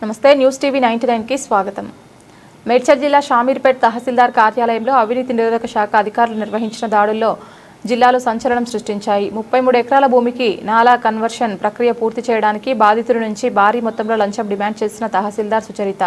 నమస్తే news TV 99 కి స్వాగతం। మేడ్చల్ జిల్లా షామీర్పేట్ తహసీల్దార్ కార్యాలయంలో అవినీతి నిరోధక శాఖ అధికారులు నిర్వహించిన దాడుల్లో జిల్లాలో సంచలనం సృష్టించాయి। 33 ఎకరాల భూమికి నాలా కన్వర్షన్ ప్రక్రియ పూర్తి చేయడానికి బాధితుల నుంచి భారీ మొత్తంలో లంచం డిమాండ్ చేసిన తహసీల్దార్ సుచరిత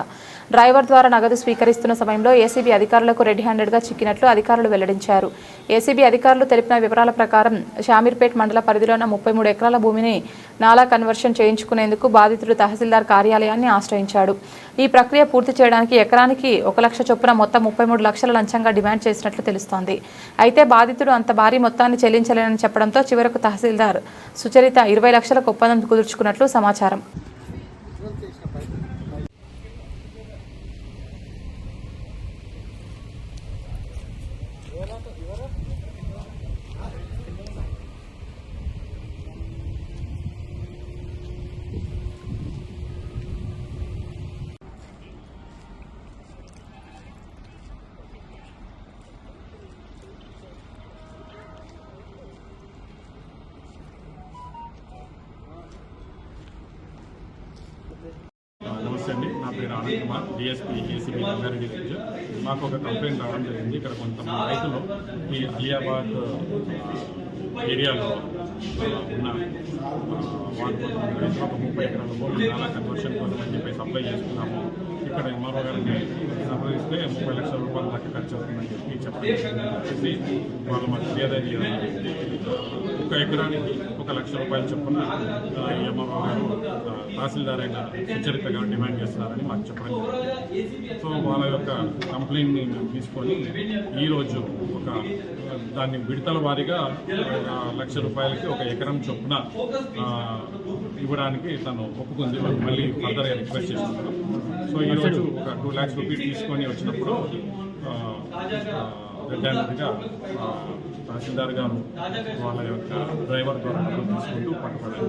డ్రైవర్ ద్వారా నగదు స్వీకరిస్తున్న సమయంలో ఏసీబీ అధికారులకు రెడ్ హ్యాండెడ్గా చిక్కినట్లు అధికారులు వెల్లడించారు। ఏసీబీ అధికారులు తెలిపిన వివరాల ప్రకారం షామీర్పేట్ మండల పరిధిలోని 33 ఎకరాల భూమిని నాలా కన్వర్షన్ చేయించుకునేందుకు బాధితుడు తహసీల్దార్ కార్యాలయాన్ని ఆశ్రయించాడు। ఈ ప్రక్రియ పూర్తి చేయడానికి ఎకరానికి 1 లక్ష చొప్పున మొత్తం 33 లక్షల లంచంగా డిమాండ్ చేసినట్లు తెలుస్తోంది। అయితే బాధితుడు అంత భారీ మొత్తాన్ని చెల్లించలేనని చెప్పడంతో చివరకు తహసీల్దార్ సుచరిత 20 లక్షలకు ఒప్పందం కుదుర్చుకున్నట్లు సమాచారం। నమస్తే అండి, నా పేరు Anand Kumar, DSP ACB Rangareddy division. మాకు ఒక కంప్లైంట్ రావడం జరిగింది। ఇక్కడ కొంతమంది రైతులు ఈ అలియాబాద్ ఏరియాలో ఉన్న వాళ్ళు కొంతమంది రైతులు ఒక 30 ఎకరాల భూమి నాలా కన్వర్షన్ కోసం అని చెప్పి అప్లై చేసుకున్నాము। ఇక్కడ ఎంఆర్ఓ గారిని సంప్రదిస్తే 30 లక్షల రూపాయల దాకా ఖర్చు అవుతుందని చెప్పి వాళ్ళు మాకు ఫిర్యాదు చేయాలి। 1 ఎకరానికి 1 లక్ష రూపాయలు చొప్పున ఎంఆర్ఓ గారు తహసీల్దార్ అయిన సుచరిత గారు డిమాండ్ చేస్తున్నారని మాకు చెప్పడం జరిగింది। సో వాళ్ళ యొక్క కంప్లైంట్ని మేము తీసుకొని ఈరోజు దాన్ని విడతల వారీగా 1 లక్ష రూపాయలకి 1 ఎకరం చొప్పున ఇవ్వడానికి తను ఒప్పుకుంది। మళ్ళీ ఫర్దర్గా రిక్వెస్ట్ చేస్తున్నాం। సో ఈరోజు ఒక 2 lakhs రూపీస్ తీసుకొని వచ్చినప్పుడు రెడ్డిగా తహసీల్దార్ గారు వాళ్ళ యొక్క డ్రైవర్ ద్వారా తీసుకుంటూ పట్టుబడారు।